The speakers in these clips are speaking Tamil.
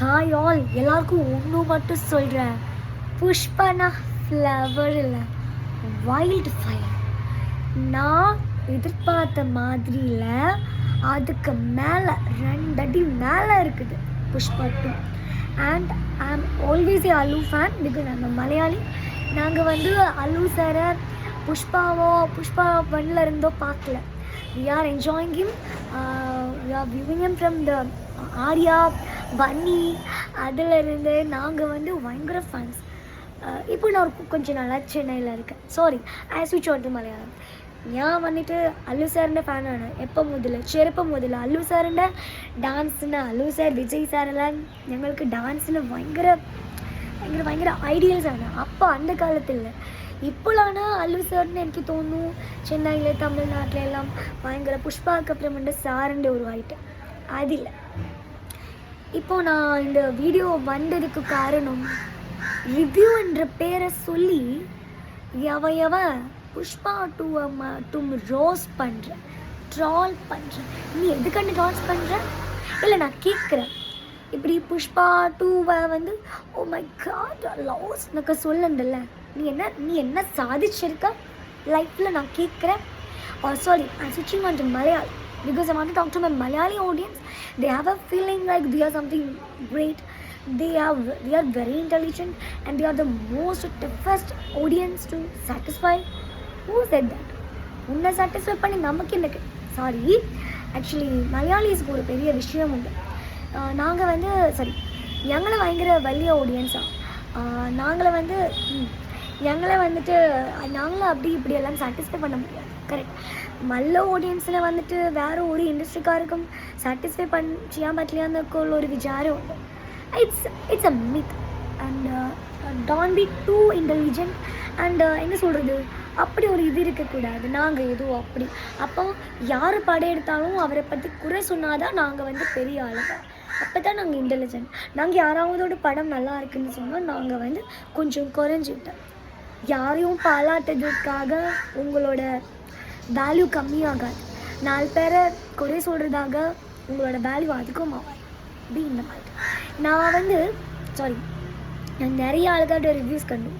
ஹாய் ஆல், எல்லாருக்கும் ஒன்று மட்டும் சொல்கிறேன். புஷ்பனா ஃப்ளவர் இல்லை, வைல்டு ஃபயர். நான் எதிர்பார்த்த மாதிரியில் அதுக்கு மேலே 2 அடி மேலே இருக்குது புஷ்பா 2. அண்ட் ஐ ஆம் always A Allu fan because நம்ம மலையாளி. நாங்கள் வந்து அல்லு சாரை புஷ்பா 1 இருந்தோ பார்க்கல. We are enjoying him. We are viewing him from the Arya பன்னி. அதிலிருந்து நாங்கள் வந்து பயங்கர ஃபேன்ஸ். இப்போ நான் கொஞ்சம் நாளாக சென்னையில் இருக்கேன். சாரி, ஐ ஸ்விட்ச் ஓட்டு மலையாளம். ഞാൻ വന്നിട്ട് അല്ലു സാറിൻ്റെ ഫാനാണ്. ചെറുപ്പം മുതൽ അല്ലു സാറിൻ്റെ ഡാൻസിന്, അല്ലു സാർ, വിജയ് സാറെല്ലാം ഞങ്ങൾക്ക് ഡാൻസിന് ഭയങ്കര ഐഡിയൽസാണ്. അപ്പോൾ അന്ത കാലത്തിൽ ഇപ്പോഴാണ് അല്ലു സാറിന് എനിക്ക് തോന്നുന്നു ചെന്നൈയിലെ തമിഴ്നാട്ടിലെല്ലാം ഭയങ്കര പുഷ്പാക്കപ്പുറമുണ്ട് സാറിൻ്റെ ഉരുവായിട്ട്. അതില്ല இப்போது நான் இந்த வீடியோ வந்ததுக்கு காரணம், ரிவ்யூ என்ற பேரை சொல்லி எவ புஷ்பா 2 மட்டும் ரோஸ் பண்ணுற, ட்ரால் பண்ணுற. நீ எதுக்காண்டி ட்ரால்ஸ் பண்ணுற? இல்லை, நான் கேட்குறேன். இப்படி புஷ்பா 2 வந்து ஓ மை காட் லாஸ் எனக்கு சொல்லண்டல்ல. நீ என்ன சாதிச்சிருக்க லைஃப்பில்? நான் கேட்குறேன். சாரி, ஐ ஸ்விட்சிங் on to Malayalam because I want to talk to my Malayali audience. They have a feeling like they are something great. They are very intelligent and they are the most toughest audience to satisfy. Who said that? உன்னை சாட்டிஸ்ஃபை பண்ணி நமக்கு என்ன? சாரி, ஆக்சுவலி மலையாளிஸ்க்கு ஒரு பெரிய விஷயம் உண்டு. நாங்கள் வந்து எங்களை பயங்கர வலிய ஆடியன்ஸாக நாங்களும் அப்படி இப்படியெல்லாம் சாட்டிஸ்ஃபை பண்ண முடியாது. கரெக்ட். மல்ல ஆடியன்ஸில் வந்துட்டு வேறு ஒரு இண்டஸ்ட்ரிக்காருக்கும் சாட்டிஸ்ஃபை ചെയ്യാൻ പറ്റില്ലാന്നൊക്കെ ഉള്ള ഒരു വിചാരമുണ്ട്. It's a myth and don't be too intelligent and என்ன சொல்கிறது, அப்படி ஒரு இது இருக்கக்கூடாது. நாங்கள் ஏதோ அப்படி அப்போ யார் படம் எடுத்தாலும் அவரை பற்றி குறை சொன்னாதான் நாங்கள் வந்து பெரிய ஆளுங்க. அப்போ தான் நாங்கள் இன்டெலிஜென்ட். நாங்கள் யாராவதோட படம் நல்லா இருக்குன்னு சொன்னால் நாங்கள் வந்து கொஞ்சம் குறைஞ்சிட்டோம். யாரையும் பாராட்டுறதுக்காக உங்களோட வேல்யூ கம்மியாகாது. 4 பேரை குறை சொல்கிறதாக உங்களோட வேல்யூ அதிகமாகும். அப்படி இந்த மாதிரி நான் வந்து நான் நிறைய ஆளுக்காட்ட ரிவ்யூஸ் கண்டு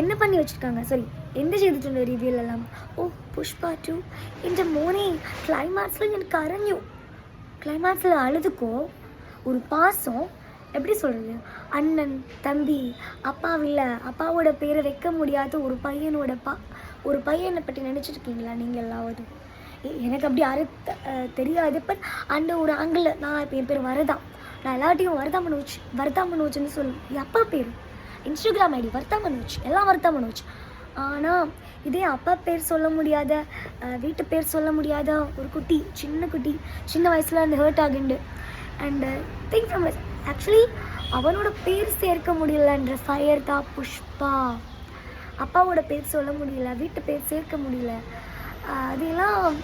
என்ன பண்ணி வச்சுருக்காங்க. എന്ത് ചെയ്തിട്ടുണ്ട് റിവ്യൂലെല്ലാം. ഓ പുഷ്പ 2 എൻ്റെ മോനെ ക്ലൈമാക്സിൽ ഞാൻ കരഞ്ഞു. ക്ലൈമാക്സിல் அழுதுக்கோ ஒரு பாசம். எப்படி சொல்கிறது, அண்ணன் தம்பி அப்பாவில்லை, அப்பாவோட பேரை வைக்க முடியாத ஒரு பையனை பற்றி நினச்சிருக்கீங்களா நீங்கள் எல்லாவது? எனக்கு அப்படி யாரும் தெரியாது. பட் அந்த ஒரு ஆங்கிள் நான் இப்போ என் பேர் வரதான், நான் எல்லாட்டையும் வரதா மனோஜ்னு சொல்லு. என் அப்பா பேர் இன்ஸ்டாகிராம் ஐடி வரதா மனோஜ், எல்லாம் வரதா மனோஜ். ஆனால் இதே அப்பா பேர் சொல்ல முடியாத, வீட்டு பேர் சொல்ல முடியாத ஒரு சின்ன வயசில் அந்த ஹர்ட் ஆகுண்டு. அண்ட் திங்க் ஃப்ரம் ஆக்சுவலி அவனோட பேர் சேர்க்க முடியலன்ற ஃபயர் தான் புஷ்பா. அப்பாவோட பேர் சொல்ல முடியல, வீட்டு பேர் சேர்க்க முடியல. அதெல்லாம்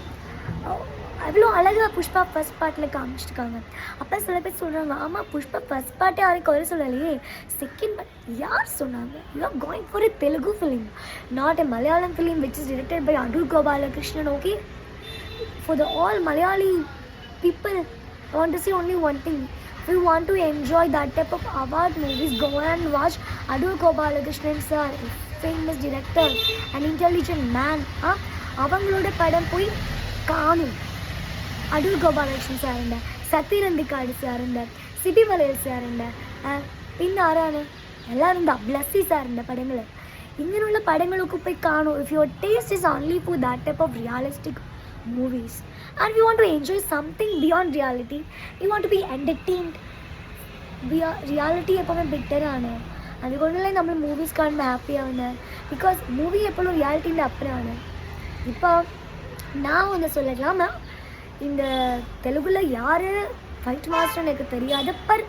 அவ்வளோ அழகாக புஷ்பா ஃபஸ்ட் பார்ட்டில் காமிச்சிருக்காங்க. அப்போ சில பேர் சொல்கிறாங்க, ஆமாம் புஷ்பா ஃபஸ்ட் பார்ட்டே யாரையும் குறை சொல்லலையே, செகண்ட் பார்ட் யார் சொன்னாங்க? You are going for a Telugu film, not a Malayalam film which is directed by Adoor Gopalakrishnan. Okay, for the all Malayali people I want to say only one thing. If you want to enjoy that type of award movies, go and watch Adur Gopalakrishnan sir, famous director, an intelligent man. அவங்களோட படம் போய் காணும். அடூர் கோபாலகிருஷ்ணன் சாருண்ட, சத்யரந்திக்காடு சாருண்ட, சிபி மலையல் சாருண்ட, പിന്നെ ആരാണ് എല്ലാവരും ബ്ലസ്സി സാറിൻ്റെ പടങ്ങൾ. ഇങ്ങനെയുള്ള പടങ്ങളൊക്കെ പോയി കാണൂ. If your taste is only for that type of realistic movies and we want to enjoy something beyond reality, we want to be entertained. reality எப்பவுமே பெட்டர் ആണ്. അതുകൊണ്ടല്ലേ നമ്മൾ മൂവീസ് കാണുമ്പോൾ ഹാപ്പി ആവുന്നത്. ബിക്കോസ് മൂവി എപ്പോഴും റിയാലിറ്റിൻ്റെ അപ്പുറമാണ്. இப்போ நான் ஒன்று சொல்லலாமா, இந்த தெலுங்குல யார் ஃபைட் மாஸ்டர்னு எனக்கு தெரியாது. பர்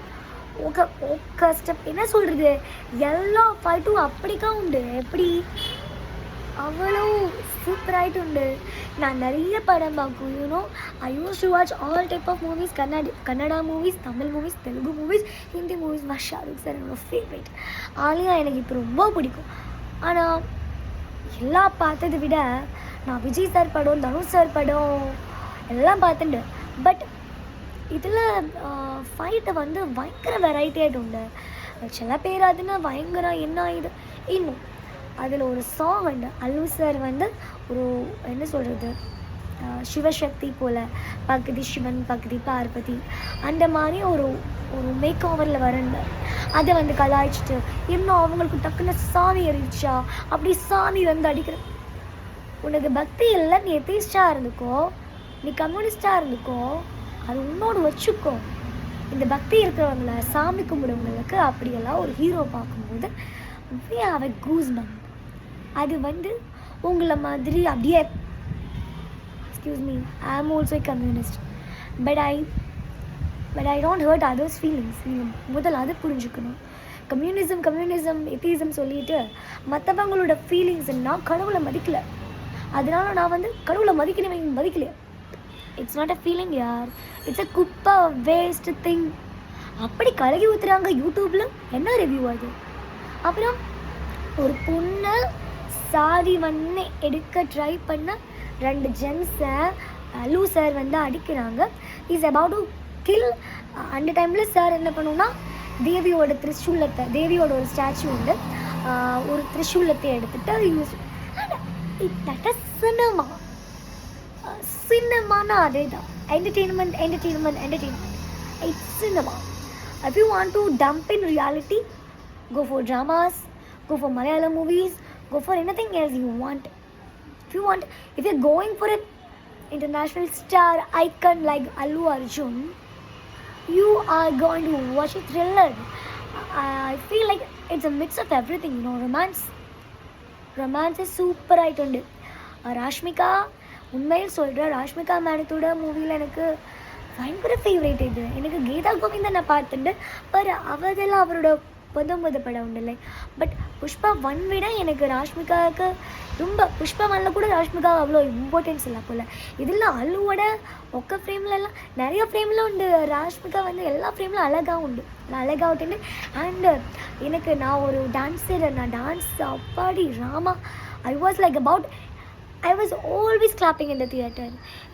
கஷ்டம் என்ன சொல்கிறது, எல்லா ஃபைட்டும் அப்படிக்கா உண்டு. எப்படி அவ்வளோ சூப்பராகிட்டு உண்டு. நான் நிறைய படம் பார்க்கும். You know I use to watch all type of movies. Kannada movies, Tamil movies, Telugu movies, Hindi movies. Shahrukh sir என்னோட ஃபேவரட். ஆலியா எனக்கு இப்போ ரொம்ப பிடிக்கும். ஆனால் எல்லாம் பார்த்ததை விட நான் விஜய் சார் படம், தனுஷ் சார் படம் எல்லாம் பார்த்துட்டு. பட் இதில் ஃபைட்டை வந்து பயங்கர வெரைட்டியாகிட்டு உண்டு. சில பேர் அதுன்னா பயங்கரம் என்ன இது இன்னும் அதில் ஒரு சாங் உண்டு. அல்லு சார் வந்து ஒரு என்ன சொல்கிறது, சிவசக்தி போல் பகுதி சிவன் பகுதி பார்வதி அந்த மாதிரி ஒரு ஒரு மேக் ஓவரில் வரண்டு அதை வந்து கலாய்ச்சிட்டு இன்னும் அவங்களுக்கு டக்குன்னு சாமி எறிச்சா அப்படி சாமி வந்து அடிக்கிற. உனக்கு பக்தி இல்லை, நீ எத்திஸ்டாக இருந்துக்கோ, நீ கம்யூனிஸ்டாக இருந்துக்கோ, அது உன்னோடு வச்சுக்கோ. இந்த பக்தி இருக்கிறவங்கள சாமி கும்பிடுவங்களுக்கு அப்படியெல்லாம் ஒரு ஹீரோ பார்க்கும்போது we have a goosebump. அது வந்து உங்களை மாதிரி அப்படியே excuse me, I am also a communist but I don't hurt others feelings. நீங்கள் முதல்ல அது புரிஞ்சுக்கணும். கம்யூனிசம் எத்திசம் சொல்லிட்டு மற்றவங்களோட ஃபீலிங்ஸ் நான் கடவுளை மதிக்கலை, அதனால நான் வந்து கடவுளை மதிக்கலையே. இட்ஸ் நாட் அ ஃபீலிங் யார், இட்ஸ் அ குப்பை வேஸ்ட் திங். அப்படி கலகி ஊற்றுறாங்க யூடியூப்பில். என்ன ரிவ்யூ அது? அப்புறம் ஒரு பொண்ணை சாதி வந்து எடுக்க ட்ரை பண்ண 2 ஜென்ஸை அல்லு சார் வந்து அடிக்கிறாங்க. Is about to kill. அந்த டைமில் சார் என்ன பண்ணுவோம்னா தேவியோட தேவியோட ஒரு ஸ்டாச்சு உண்டு, ஒரு திரிசூலத்தை எடுத்துகிட்டு யூஸ் தட் சினிமானா அதே தான். Entertainment it's cinema. If you want to dump in reality, go for dramas, go for Malayalam movies, go for anything else you want. If you're going for an international star icon like Allu Arjun, you are going to watch a thriller. I feel like it's a mix of everything, romance is super ஆயிட்டு. ராஷ்மிகா, உண்மையில் சொல்கிறேன், ராஷ்மிகா மேடத்தோட மூவியில் எனக்கு பயங்கர ஃபேவரேட். இது எனக்கு கீதா கோவிந்தன் நான் பார்த்துட்டு அவதெல்லாம் அவரோட 19 படம் உண்டுல்லை. பட் புஷ்பா 1 விட எனக்கு ராஷ்மிகாவுக்கு ரொம்ப, புஷ்பா 1ல் கூட ராஷ்மிகா அவ்வளோ இம்பார்ட்டன்ஸ் இல்லை போல். இதில் அல்லுவோட ஒக்க ஃப்ரேம்லலாம் நிறைய ஃப்ரேமில் உண்டு. ராஷ்மிகா வந்து எல்லா ஃப்ரேம்லும் அழகாக உண்டு, அழகாக விட்டுண்டு. அண்டு எனக்கு நான் ஒரு டான்ஸர், நான் டான்ஸ் அப்பாடி Rama. I was always clapping in the theater.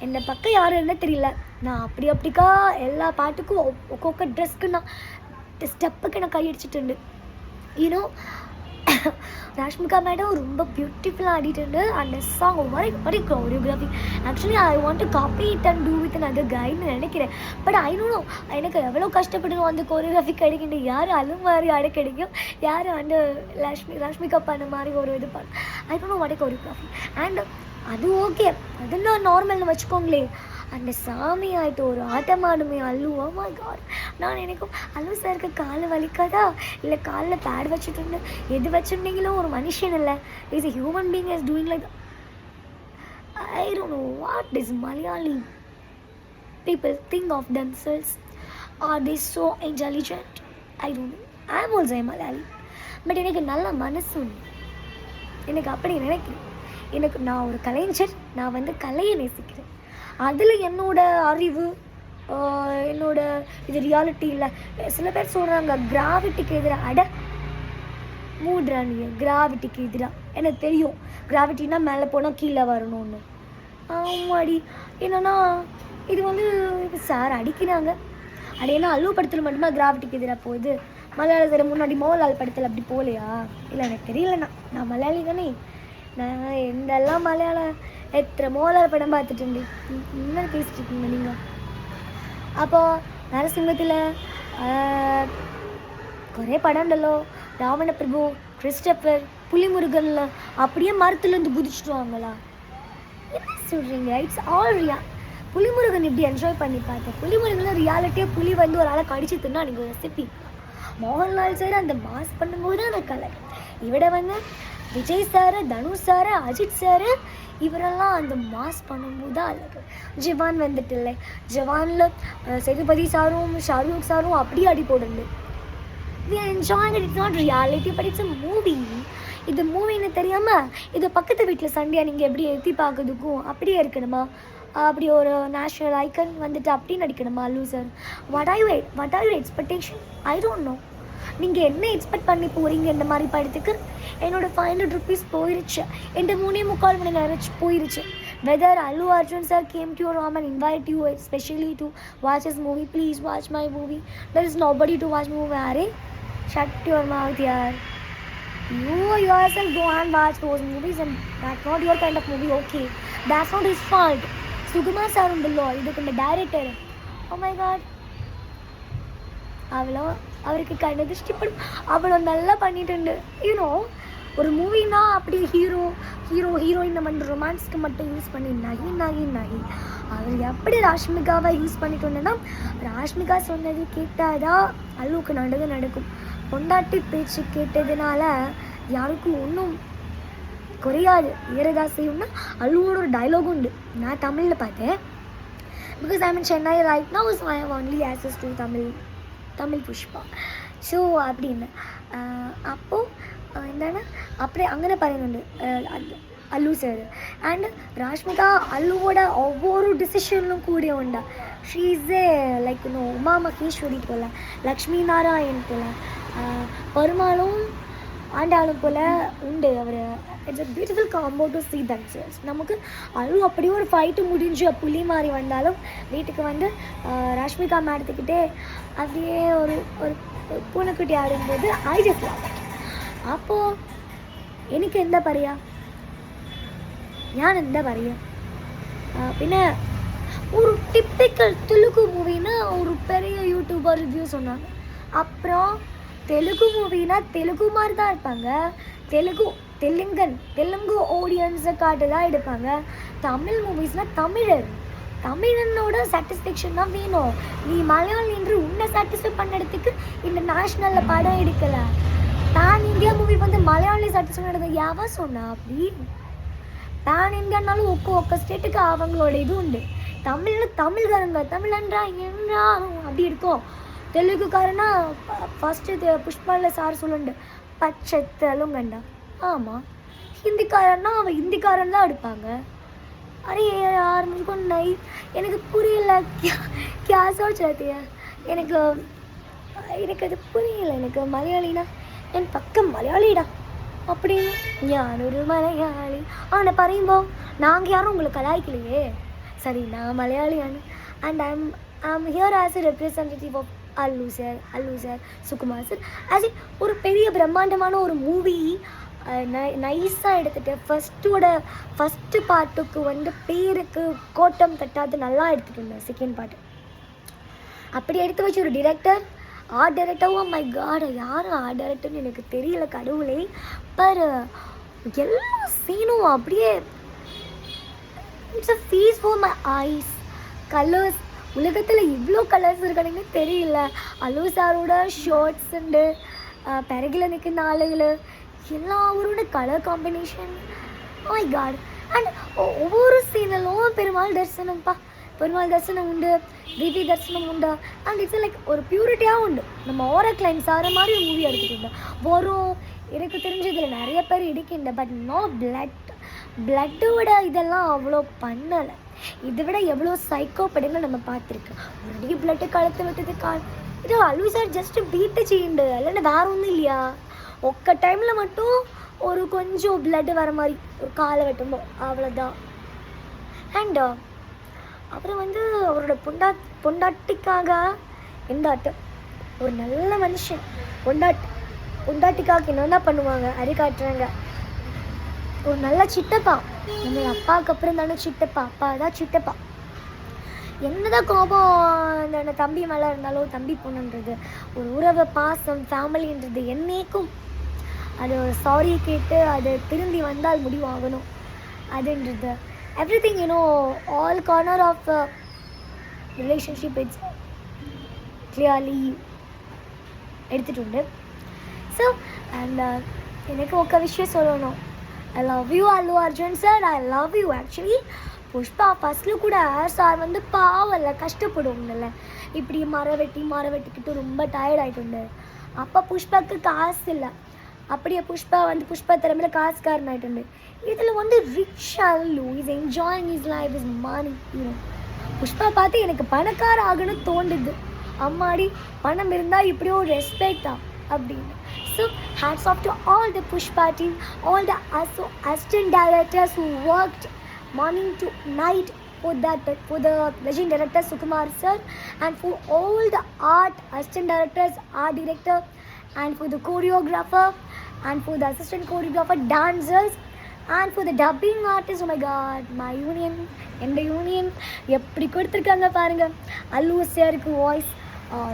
இந்த பக்கம் யாரும் இருந்தால் தெரியல, நான் அப்படிக்கா எல்லா பாட்டுக்கும் ஒவ்வொரு ட்ரெஸ்க்கு நான் ஸ்டெப்புக்கு நான் கையடிச்சிட்டு யூனோ. ராஷ்மிகா மேடம் ரொம்ப பியூட்டிஃபுல்லாக ஆடிட்டு அந்த சாங் மாதிரி choreography. Actually I want to copy it and do with other கைன்னு நினைக்கிறேன். பட் ஐ நோ எனக்கு எவ்வளோ கஷ்டப்படணும் அந்த கோரியோகிராஃபி கிடைக்கின்ற. யார் அழு மாதிரி ஆட கிடைக்கும், யார் அந்த ராஷ்மிகா பண்ண மாதிரி ஒரு இது பண்ண. ஐ don't know what choreography. And அது ஓகே, அதெல்லாம் நார்மல்னு வச்சுக்கோங்களே. அந்த சாமி ஆகிட்டு ஒரு ஆட்டமாடுமே அல்லு. Oh my God. நான் நினைக்கும் அல்லு சாருக்கு காலை வலிக்காதா, இல்லை காலில் பேட் வச்சுட்டு எது வச்சுருந்தீங்களோ ஒரு மனுஷன் இல்லை, is a human being is doing like. I don't know what is Malayali people think of themselves. Are they so intelligent? I don't know. I am also Malayali. But எனக்கு நல்ல மனசு உண்டு, எனக்கு அப்படி நினைக்கிறேன். நான் ஒரு கலைஞர், நான் வந்து கலையை நேசிக்கிறேன். அதில் என்னோட அறிவு, என்னோட இது ரியாலிட்டி இல்லை. சில பேர் சொல்கிறாங்க கிராவிட்டிக்கு எதிராக. அட மூடுறானிய, கிராவிட்டிக்கு எதிராக எனக்கு தெரியும். கிராவிட்டின்னா மேலே போனால் கீழே வரணும்னு. ஆமாடி. என்னன்னா இது வந்து சார் அடிக்கிறாங்க. ஏன்னா அல்லு படத்தில் மட்டுமா கிராவிட்டிக்கு எதிராக போகுது? மலையாளத்தில் முன்னாடி மோகன்லால் படத்தில் அப்படி போகலையா? இல்லை எனக்கு தெரியலண்ணா, நான் மலையாளி தானே. நான் எந்தெல்லாம் மலையாளம் எத்தனை மோகன்லால் படம் பார்த்துட்டு இன்னும் பேசிட்டு இருக்கீங்க நீங்கள். அப்போது நரசிம்மத்தில் കുറേ படம் ഉണ്ടല്ലോ, ராவண பிரபு, கிறிஸ்டபர், புலிமுருகன்ல அப்படியே மரத்துலேருந்து குதிச்சுட்டுவாங்களா? என்ன சொல்கிறீங்க? இட்ஸ் ஆல் புலிமுருகன் இப்படி என்ஜாய் பண்ணி பார்த்தேன். புலிமுருகனில் ரியாலிட்டியாக புலி வந்து ஒரு ஆளை கடிச்சு தின்னா நீங்கள் ரெசிபி. மோகன்லால் சார் அந்த மாஸ் பண்ணும்போது அந்த கலர். இவட வந்து Vijay sir, Dhanush sir, Ajith sir இவரெல்லாம் அந்த மாஸ் பண்ணும்போது தான் அழகு. ஜவான் வந்துட்டு இல்லை, ஜவானில் சேதுபதி சாரும் ஷாருக் சாரும் அப்படியே அடி போடுது. we are enjoying it. It's not reality but it's a movie. இது மூவின்னு தெரியாமல் இது பக்கத்து வீட்டில் சண்டையா நீங்கள் எப்படி எத்தி பார்க்கறதுக்கும் அப்படியே இருக்கணுமா? அப்படி ஒரு நேஷ்னல் ஐக்கன் வந்துட்டு அப்படி நடிக்கணுமா Allu sir? What are you expectation? I don't know. நீங்கள் என்ன எக்ஸ்பெக்ட் பண்ணி போகிறீங்க இந்த மாதிரி படத்துக்கு? என்னோடய 500 rupees போயிருச்சு, என் 3.25 மணி நேரம் போயிருச்சு. whether Allu Arjun sir came to your home and invite you especially to watch his movie, please watch my movie. There is nobody to watch movie. Are shut your mouth, yaar. You yourself go and watch those movies, and that's not your kind of movie. Okay, that's not his fault. Sukumar sir undallo idukku director. Oh my god, அவருக்கு கண்ணு திருஷ்டிப்படும். அவ்வளோ நல்லா பண்ணிட்டு யூனோ ஒரு மூவினா அப்படி ஹீரோயின் நம்ம ரொமான்ஸ்க்கு மட்டும் யூஸ் பண்ணி நகி அவர் எப்படி ராஷ்மிகாவை யூஸ் பண்ணிட்டோன்னா, ராஷ்மிகா சொன்னது கேட்டாதான் அல்லுவுக்கு நல்லது நடக்கும். பொண்டாட்டி பேச்சு கேட்டதுனால யாருக்கும் ஒன்றும் குறையாது, ஏறதா செய்யும்னா அல்லுவோட ஒரு டைலாகும் உண்டு. நான் தமிழில் பார்த்தேன். Because I mean Chennai right now, so I have only access to Tamil Pushpa. So அப்படின்னு அப்போது എന്താണ് அப்படியே അങ്ങനെ പറയുന്നുണ്ട് അല്ലു സാർ. ആൻഡ് രാഷ്മിക അല്ലുവോടെ ഒവ്വൊരു ഡിസിഷനിലും കൂടെ ഉണ്ട്. She is a like Uma Maheshwari പോലെ, ലക്ഷ്മി നാരായൺ പോലെ, പെരുമാളും ஆண்டாளும் போல் உண்டு அவர். It's a beautiful combo to see themselves. நமக்கு அழு அப்படியே ஒரு ஃபைட்டு முடிஞ்சு புலி மாதிரி வந்தாலும் வீட்டுக்கு வந்து ராஷ்மிகா மேடத்துக்கிட்டே அப்படியே ஒரு பூனைக்குட்டி ஆடும்போது ஐ ஜஸ்ட் லவ் இட். അപ്പോൾ എനിക്ക് എന്താ പറയുക, ഞാൻ എന്താ പറയുക, പിന്നെ ஒரு டிப்பிக்கல் தெலுங்கு மூவின்னா ஒரு பெரிய யூடியூபர் ரிவ்யூ சொன்னாங்க. அப்புறம் தெலுங்கு மூவினா தெலுங்கு மாதிரி தான் இருப்பாங்க, தெலுங்கு ஆடியன்ஸை காட்டு தான் எடுப்பாங்க. தமிழ் மூவிஸ்னால் தமிழனோட சாட்டிஸ்ஃபேக்ஷன் தான் வேணும். நீ மலையாளி என்று உன்னை சாட்டிஸ்ஃபை பண்ணுறதுக்கு இந்த நேஷ்னலில் படம் எடுக்கலை. பேன் இந்தியா மூவி வந்து மலையாளி சாட்டிஸ்ஃபை பண்ணுறது யாவா சொன்னா? அப்படி பேன் இந்தியானாலும் ஒக்க ஸ்டேட்டுக்கு அவங்களோட இது உண்டு. தமிழ்காரங்க தமிழன்றா என்றா அப்படி இருக்கும். தெலுங்குக்காரனா ஃபஸ்ட்டு புஷ்பாவில் சார் சொல்லுண்டு பச்சை தெலுங்கண்டா. ஆமாம். ஹிந்திக்காரன்னா அவன் ஹிந்திக்காரன் தான் எடுப்பாங்க. அரே யார் முழுக்கும் எனக்கு புரியல, கியா சோச்சாத்தியா, எனக்கு அது புரியல. எனக்கு மலையாளினா என் பக்கம் மலையாளிடா அப்படின்னு. ഞാനൊരു മലയാളി അങ്ങനെ പറയുമ്പോൾ நாங்கள் யாரும் உங்களை கலாய்க்கலையே. சரி, நான் மலையாளியான and I'm here as a representative of Allu sir Sukumar sir. As in ஒரு பெரிய பிரம்மாண்டமான ஒரு மூவி நைஸாக எடுத்துகிட்டு ஃபஸ்ட்டு பார்ட்டுக்கு வந்து பேருக்கு கோட்டம் தட்டாது நல்லா எடுத்துகிட்டு இருந்தேன். செகண்ட் பார்ட்டு அப்படி எடுத்து வச்சு ஒரு ஆர்ட் டைரக்டரும் மை காட், யாரும் ஆர்ட் டைரக்டர்னு எனக்கு தெரியல கடவுளே. பர் எல்லா சீனும் அப்படியே it's a fees for my ice. Colours, உலகத்தில் இவ்வளோ கலர்ஸ் இருக்கானுங்க தெரியல. அல்லு சாரோட ஷார்ட்ஸ் உண்டு, பிறகுல நிற்கிற ஆளுகள் எல்லாரோட colour combination, my god. And ஒவ்வொரு சீனிலும் பெருமாள் தரிசனம் உண்டு, திவ்ய தரிசனம் உண்டு. அண்ட் இட்ஸ் லைக் ஒரு பியூரிட்டியாக உண்டு. நம்ம ஓரல் கிளைன்ஸ் ஆகிற மாதிரி ஒரு மூவி எடுத்துக்கிட்டு வரும். எனக்கு தெரிஞ்சதில் நிறைய பேர் எடுக்கின்ற, பட் நோ பிளட்டோட இதெல்லாம் அவ்வளோ பண்ணலை. இதை விட எவ்வளோ சைக்கோ படங்கள் நம்ம பார்த்துருக்கோம். நிறைய பிளட்டு கழுத்து விட்டது இது அல்லு சார் ஜஸ்ட் பீட்டு செய்யுண்டு, இல்லைன்னா வேற ஒன்றும் இல்லையா. ஒக்க டைமில் மட்டும் ஒரு கொஞ்சம் பிளட்டு வர மாதிரி ஒரு காலை வெட்டும்போது அவ்வளோதான். அண்ட் அப்புறம் வந்து அவரோட பொண்டாட்டிக்காக ஒரு நல்ல மனுஷன் பொண்டாட்டிக்காக என்னென்ன பண்ணுவாங்க அது காட்டுறாங்க. ஒரு நல்ல சித்தப்பா, நம்ம அப்பாவுக்கு அப்புறம் தானே சித்தப்பா, அப்பா தான் சித்தப்பா. என்னதான் கோபம் அந்த தம்பி மேலே இருந்தாலும் தம்பி பொண்ணுன்றது ஒரு உறவு, பாசம், ஃபேமிலின்றது என்னைக்கும் அது ஒரு சாரி கேட்டு அது திரும்பி வந்தால் முடிவாகணும் அதுன்றது. Everything all corner of relationship it's clearly எடுத்துகிட்டு உண்டு. ஸோ அண்ட் எனக்கு ஒரு விஷயம் சொல்லணும். I love you Allu Arjun sir, I love you. Actually Pushpa ஃபஸ்ட்டில் கூட சார் வந்து பாவம்ல கஷ்டப்படுவோம்ல, இப்படி மரம் வெட்டிக்கிட்டு ரொம்ப டயர்ட் ஆகிட்டு. அப்போ புஷ்பாவுக்கு காசு இல்லை, அப்படியே புஷ்பா திறமையில் காசுக்காரன் ஆகிட்டு. இதில் வந்து rich Allu is enjoying is life is money. Pushpa பார்த்து எனக்கு பணக்கார ஆகணும்னு தோண்டுது. அம்மாடி, பணம் இருந்தால் இப்படியோ ரெஸ்பெக்டா அப்படின்னு. So hats off to all the Pushpa team, all the assistant directors who worked morning to night for the legend director Sukumar sir, and for all the art assistant directors, art director, and for the choreographer, and for the assistant choreographer, dancers, and for the dubbing artist. Oh my god, my union, எந்த யூனியன் எப்படி கொடுத்துருக்காங்க பாருங்க. அல்லு சாருக்கு வாய்ஸ்,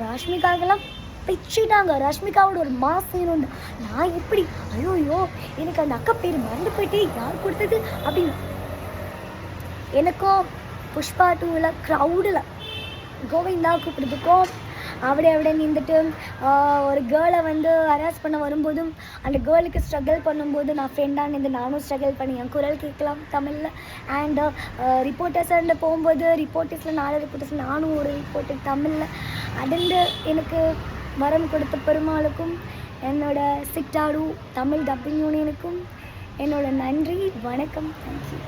ராஷ்மிகாக்கெல்லாம் பிச்சுட்டாங்க. ரஷ்மிகாவோட ஒரு மாஸ் சீன் உண்டு. நான் எப்படி ஐயோ எனக்கு அந்த அக்கா பேர் மறந்து போயிட்டு யார் கொடுத்தது அப்படின்னு. எனக்கும் புஷ்பா 2ல் க்ரௌடில் கோவிந்தா கூப்பிடுறதுக்கும் അവിടെ நின்றுட்டு ஒரு கேர்ளை வந்து ஹராஸ் பண்ண வரும்போதும் அந்த கேர்ளுக்கு ஸ்ட்ரகிள் பண்ணும்போது நான் ஃப்ரெண்டாக நின்று நானும் ஸ்ட்ரகிள் பண்ணி என் குரல் கேட்கலாம் தமிழில். அண்டு ரிப்போர்ட்டர்ஸாக போகும்போது ரிப்போர்ட்டர்ஸில் 4 ரிப்போர்ட்டர்ஸில் நானும் ஒரு ரிப்போர்ட்டர் தமிழில் அடண்டு எனக்கு வரம் கொடுத்த பெருமாளுக்கும் என்னோட சிக்டாடு தமிழ் டப்பிங் யூனியனுக்கும் என்னோட நன்றி, வணக்கம், தேங்க்யூ.